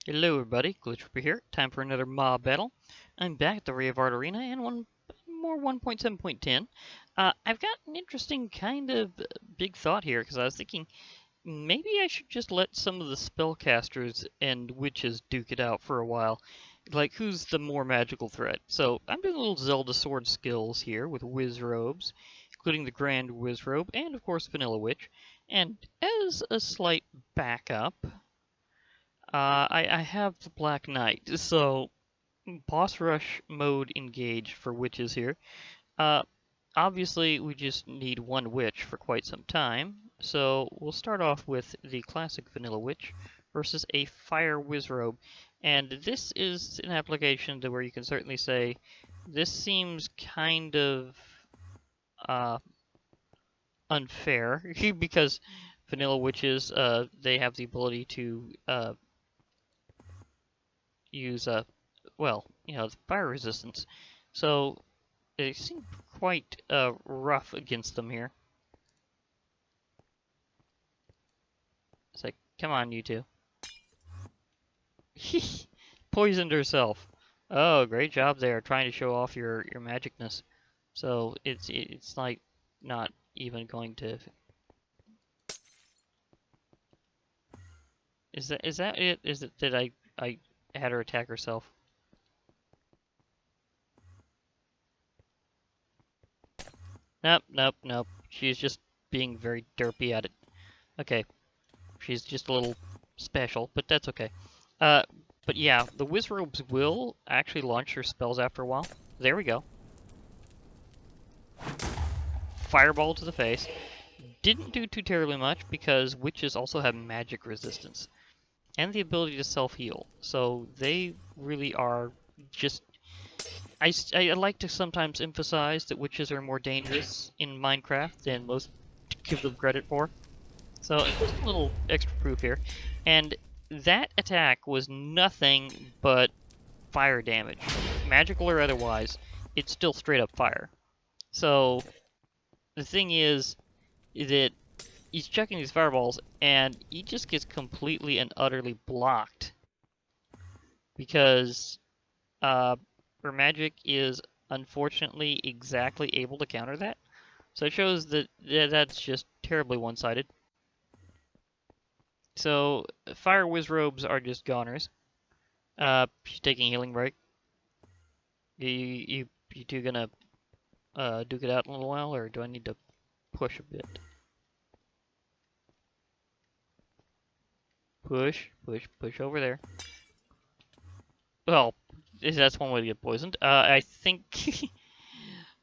Hello everybody, Glitch here. Time for another mob battle. I'm back at the Ray of Art Arena and one more 1.7.10. I've got an interesting kind of big thought here because I was thinking maybe I should just let some of the spellcasters and witches duke it out for a while. Like who's the more magical threat? So I'm doing a little Zelda sword skills here with Wizzrobes, including the Grand Wizzrobe and of course Vanilla Witch. And as a slight backup, I have the Black Knight, so boss rush mode engaged for witches here. Uh, Obviously, we just need one witch for quite some time, so we'll start off with the classic vanilla witch versus a fire wizzrobe. And this is an application to where you can certainly say this seems kind of uh, unfair because vanilla witches they have the ability to use well, fire resistance. So they seem quite rough against them here. It's like, come on, you two. Poisoned herself. Oh, great job there, trying to show off your magicness. So it's like not even going to. Is that it? Is it that I had her attack herself? Nope. She's just being very derpy at it. Okay, she's just a little special, but that's okay. Uh, but yeah, the Wizzrobes will actually launch their spells after a while. There we go. Fireball to the face. Didn't do too terribly much because witches also have magic resistance and the ability to self-heal. So they really are just... I like to sometimes emphasize that witches are more dangerous in Minecraft than most give them credit for. So just a little extra proof here. And that attack was nothing but fire damage. Magical or otherwise, it's still straight up fire. So the thing is that he's checking these fireballs and he just gets completely and utterly blocked because her magic is unfortunately exactly able to counter that. So it shows that that's just terribly one-sided. So fire wizzrobes are just goners. She's taking a healing break. You two gonna duke it out in a little while, or do I need to push a bit? Push over there. Well, that's one way to get poisoned. I think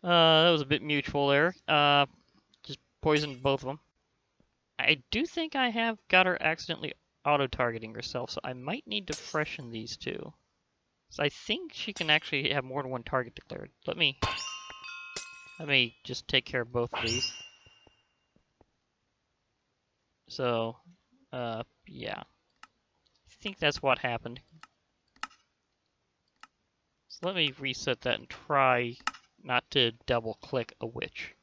that was a bit mutual there. Just poisoned both of them. I do think I have got her accidentally auto-targeting herself, so I might need to freshen these two. So I think she can actually have more than one target declared. Let me just take care of both of these. So, yeah. I think that's what happened. So let me reset that and try not to double-click a witch.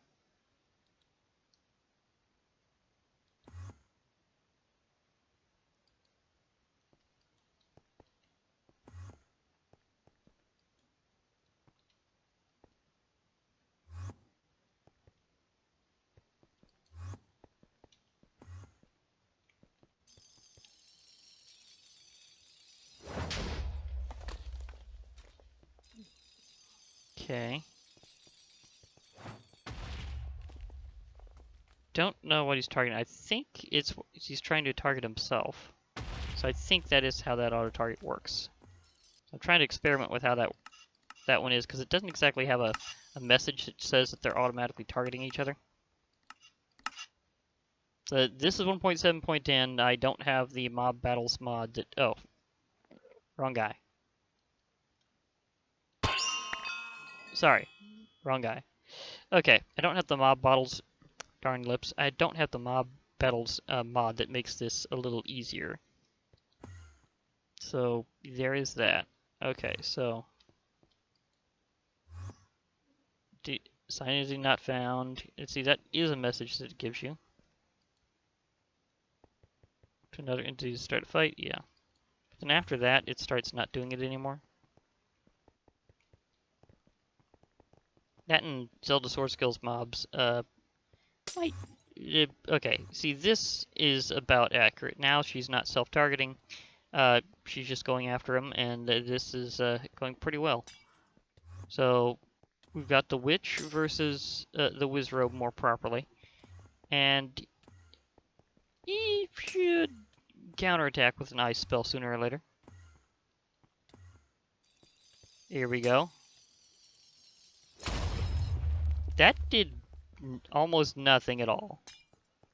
Okay. Don't know what he's targeting. I think he's trying to target himself. So I think that is how that auto-target works. I'm trying to experiment with how that one is, because it doesn't exactly have a message that says that they're automatically targeting each other. So this is 1.7.10. I don't have the mob battles mod that... Oh, wrong guy. Sorry, wrong guy. Okay, I don't have the mob battles... Darn lips. I don't have the mob battles mod that makes this a little easier. So there is that. Okay, so... Sign is not found. Let's see, that is a message that it gives you. To another entity to start a fight, yeah. Then after that, it starts not doing it anymore. That and Zelda Sword Skills mobs, might... okay, see, this is about accurate. Now she's not self-targeting. She's just going after him, and this is going pretty well. So we've got the witch versus the Wizzrobe more properly, and he should counterattack with an ice spell sooner or later. Here we go. That did almost nothing at all.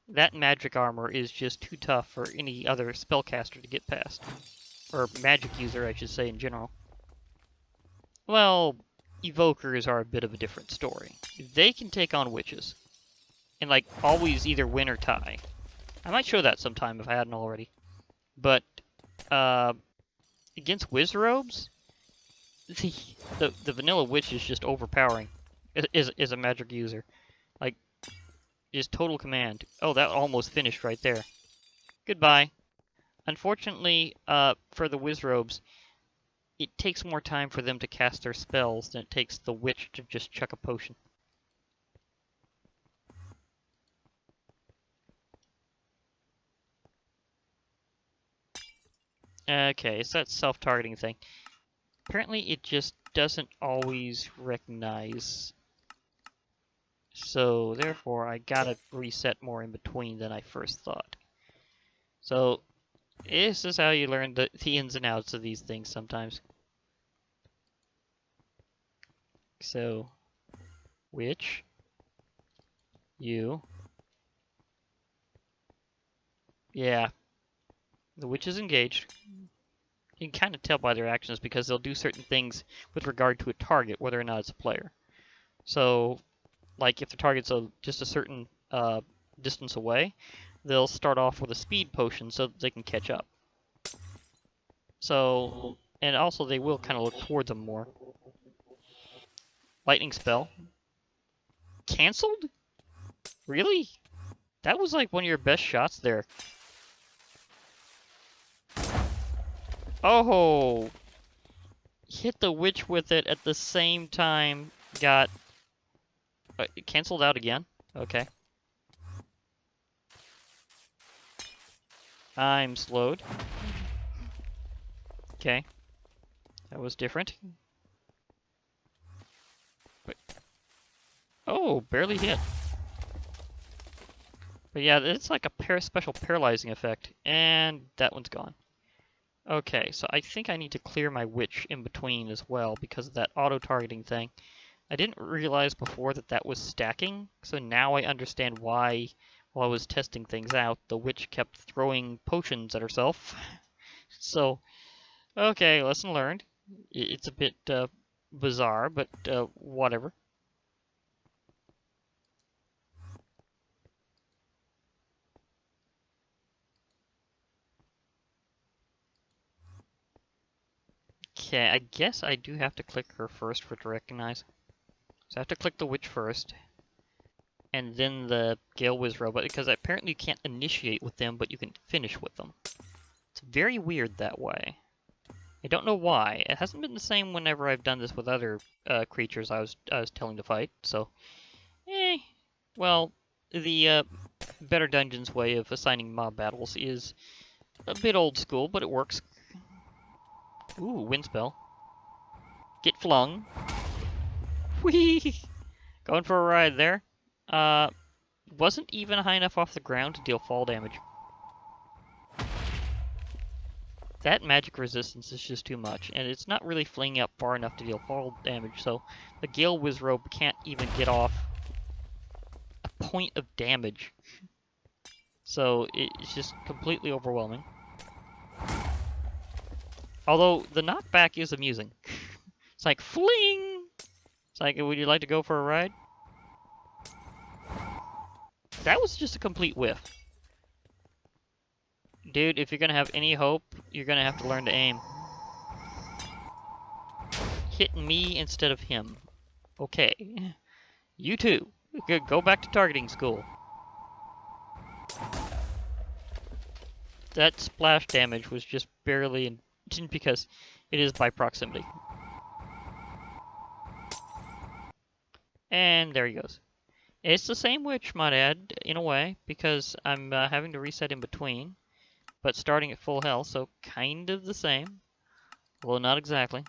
That magic armor is just too tough for any other spellcaster to get past. Or magic user, I should say, in general. Well, evokers are a bit of a different story. They can take on witches. And, like, always either win or tie. I might show that sometime if I hadn't already. But, against Wizzrobes, the vanilla witch is just overpowering as a magic user. Like, just total command. Oh, that almost finished right there. Goodbye. Unfortunately, for the Wizzrobes, it takes more time for them to cast their spells than it takes the witch to just chuck a potion. Okay, so that's self-targeting thing. Apparently it just doesn't always recognize. So, therefore, I gotta reset more in between than I first thought. So, this is how you learn the ins and outs of these things sometimes. So, witch, you. Yeah, the witch is engaged. You can kind of tell by their actions because they'll do certain things with regard to a target, whether or not it's a player. So, like if the target's just a certain distance away, they'll start off with a speed potion so that they can catch up. So, and also they will kind of look toward them more. Lightning spell. Cancelled? Really? That was like one of your best shots there. Oh! Hit the witch with it at the same time. Got... cancelled out again? Okay. I'm slowed. Okay. That was different. Wait. Oh, barely hit. But yeah, it's like a special paralyzing effect. And that one's gone. Okay, so I think I need to clear my witch in between as well because of that auto-targeting thing. I didn't realize before that that was stacking, so now I understand why, while I was testing things out, the witch kept throwing potions at herself. So, okay, lesson learned. It's a bit bizarre, but whatever. Okay, I guess I do have to click her first for it to recognize. So I have to click the witch first, and then the Gale Wizzrobe, because apparently you can't initiate with them, but you can finish with them. It's very weird that way. I don't know why. It hasn't been the same whenever I've done this with other creatures I was telling to fight. So, well, the Better Dungeons way of assigning mob battles is a bit old school, but it works. Ooh, wind spell. Get flung. Whee! Going for a ride there. Wasn't even high enough off the ground to deal fall damage. That magic resistance is just too much, and it's not really flinging up far enough to deal fall damage, so the Gale Wizzrobe can't even get off a point of damage. So it's just completely overwhelming. Although the knockback is amusing. It's like fling! It's like, would you like to go for a ride? That was just a complete whiff. Dude, if you're gonna have any hope, you're gonna have to learn to aim. Hit me instead of him. Okay. You too. Go back to targeting school. That splash damage was just barely because it is by proximity. And there he goes. It's the same witch, might add, in a way, because I'm having to reset in between, but starting at full health, so kind of the same. Well, not exactly.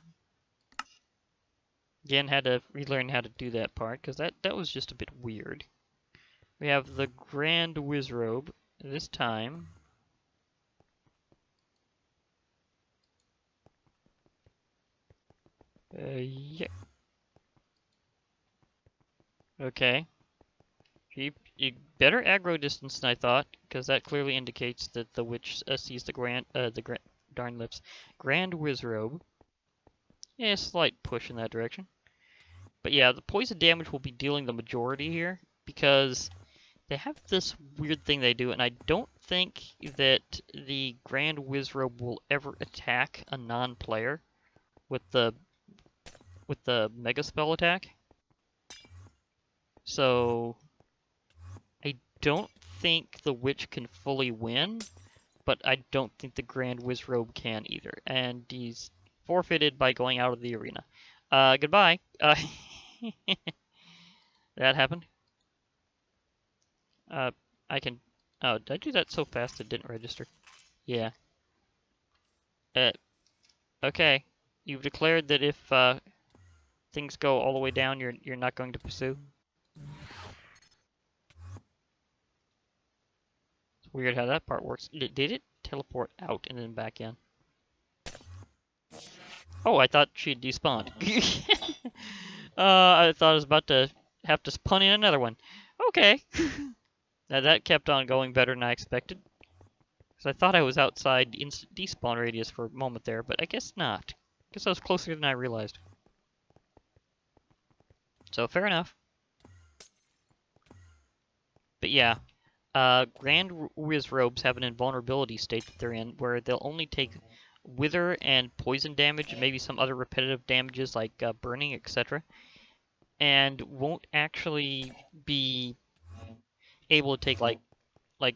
Again, had to relearn how to do that part, because that was just a bit weird. We have the Grand Wizzrobe this time. Yeah. Okay. You better aggro distance than I thought, because that clearly indicates that the witch sees the darn lips. Grand Wizzrobe. Yeah, slight push in that direction. But yeah, the poison damage will be dealing the majority here, because they have this weird thing they do, and I don't think that the Grand Wizzrobe will ever attack a non-player with the Mega Spell attack. So I don't think the witch can fully win, but I don't think the Grand Wizzrobe can either, and he's forfeited by going out of the arena. Goodbye. That happened. Uh, I can. Oh, did I do that so fast it didn't register? Yeah. Uh, okay. You've declared that if things go all the way down, you're not going to pursue. It's weird how that part works. Did it teleport out and then back in? Oh, I thought she had despawned. I thought I was about to have to spawn in another one. Okay. Now that kept on going better than I expected. Because I thought I was outside despawn radius for a moment there, but I guess not. I guess I was closer than I realized. So fair enough. But yeah, Grand Wizzrobes have an invulnerability state that they're in, where they'll only take wither and poison damage, and maybe some other repetitive damages like burning, etc., and won't actually be able to take like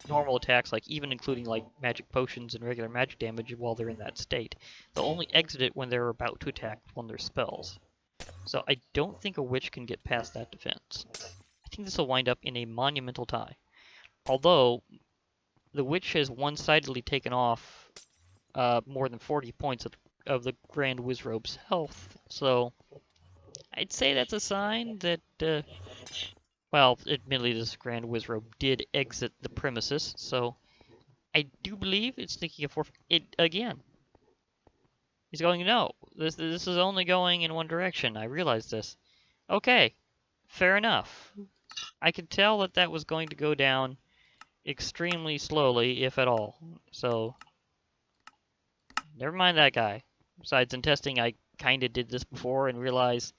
normal attacks, like even including like magic potions and regular magic damage while they're in that state. They'll only exit it when they're about to attack one of their spells. So I don't think a witch can get past that defense. I think this will wind up in a monumental tie. Although the witch has one-sidedly taken off more than 40 points of the Grand Wizzrobe's health, so I'd say that's a sign that, well, admittedly this Grand Wizzrobe did exit the premises, so I do believe it's thinking of forfeit it again. He's going, no, this is only going in one direction. I realize this. Okay, fair enough. I could tell that that was going to go down extremely slowly, if at all. So, never mind that guy. Besides, in testing, I kind of did this before and realized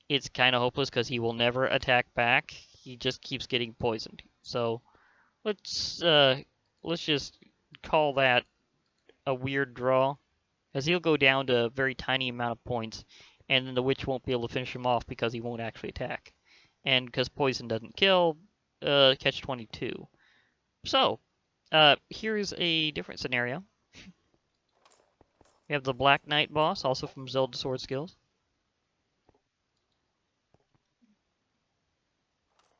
it's kind of hopeless because he will never attack back. He just keeps getting poisoned. So, let's just call that a weird draw, as he'll go down to a very tiny amount of points, and then the witch won't be able to finish him off because he won't actually attack. And because poison doesn't kill, catch 22. So, here's a different scenario. We have the Black Knight boss, also from Zelda Sword Skills.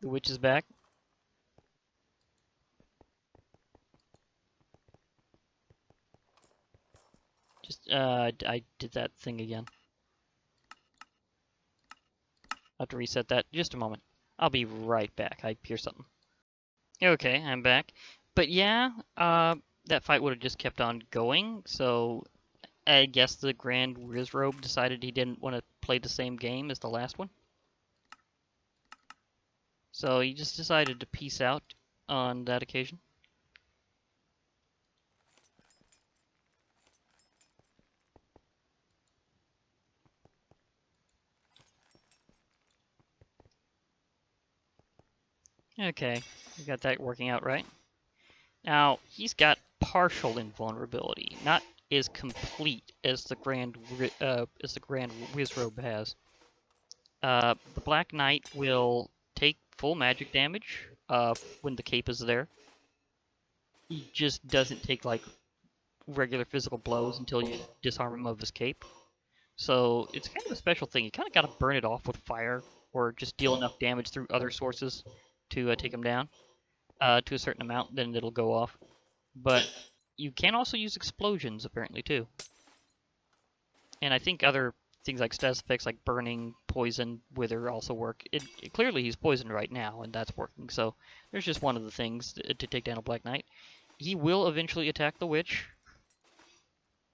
The witch is back. Just, I did that thing again. I'll have to reset that. Just a moment. I'll be right back. I hear something. Okay, I'm back. But yeah, that fight would have just kept on going, so I guess the Grand Wizzrobe decided he didn't want to play the same game as the last one. So he just decided to peace out on that occasion. Okay, we got that working out right. Now, he's got partial invulnerability, not as complete as the Grand Wizzrobe has. The Black Knight will take full magic damage when the cape is there. He just doesn't take like regular physical blows until you disarm him of his cape. So it's kind of a special thing. You kind of got to burn it off with fire, or just deal enough damage through other sources to take him down to a certain amount, then it'll go off. But you can also use explosions, apparently, too. And I think other things like status effects like burning, poison, wither also work. Clearly he's poisoned right now, and that's working. So there's just one of the things to take down a Black Knight. He will eventually attack the witch.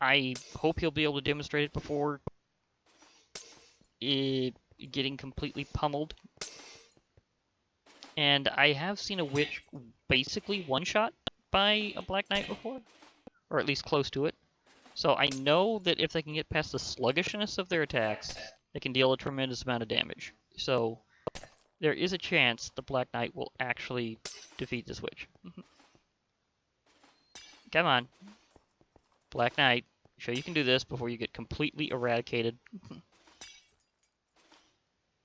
I hope he'll be able to demonstrate it before getting completely pummeled. And I have seen a witch basically one-shot by a Black Knight before, or at least close to it. So I know that if they can get past the sluggishness of their attacks, they can deal a tremendous amount of damage. So there is a chance the Black Knight will actually defeat this witch. Come on. Black Knight, show you can do this before you get completely eradicated.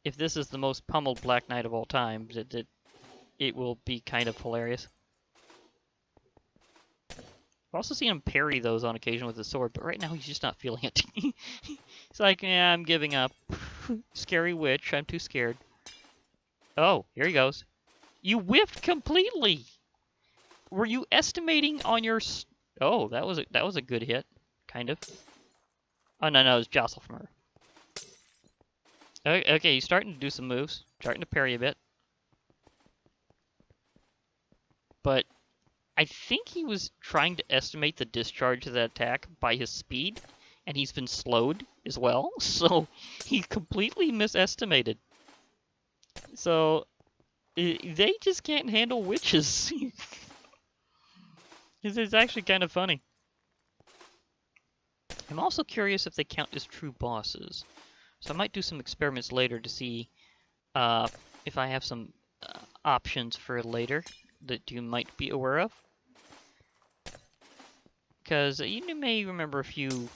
If this is the most pummeled Black Knight of all time, it will be kind of hilarious. I've also seen him parry those on occasion with his sword, but right now he's just not feeling it. He's like, yeah, I'm giving up. Scary witch, I'm too scared. Oh, here he goes. You whiffed completely! Were you estimating on your... Oh, that was a good hit. Kind of. Oh, no, it was jostle from her. Okay, he's starting to do some moves. Starting to parry a bit. But I think he was trying to estimate the discharge of that attack by his speed, and he's been slowed as well, so he completely misestimated. So, they just can't handle witches. It's actually kind of funny. I'm also curious if they count as true bosses. So I might do some experiments later to see if I have some options for later that you might be aware of. Because you may remember a few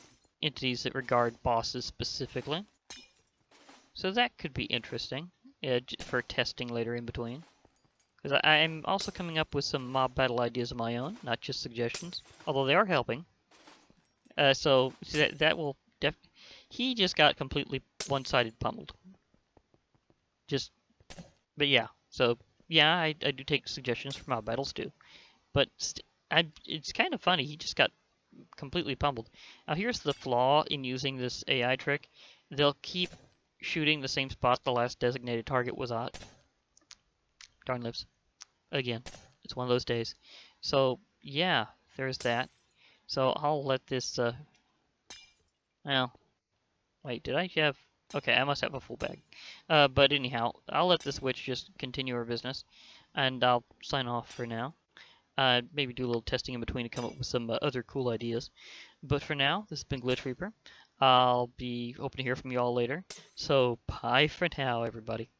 entities that regard bosses specifically. So that could be interesting for testing later in between. Because I'm also coming up with some mob battle ideas of my own, not just suggestions. Although they are helping. So that will definitely... He just got completely one-sided pummeled. But yeah. So, yeah, I do take suggestions from mob battles too. But it's kind of funny. He just got completely pummeled. Now here's the flaw in using this AI trick. They'll keep shooting the same spot the last designated target was at. Darn lips. Again, it's one of those days. So yeah, there's that. So I'll let this well, wait, did I have... Okay, I must have a full bag. But anyhow, I'll let this witch just continue her business, and I'll sign off for now. Maybe do a little testing in between to come up with some other cool ideas. But for now, this has been Glitch Reaper. I'll be hoping to hear from you all later. So, bye for now, everybody.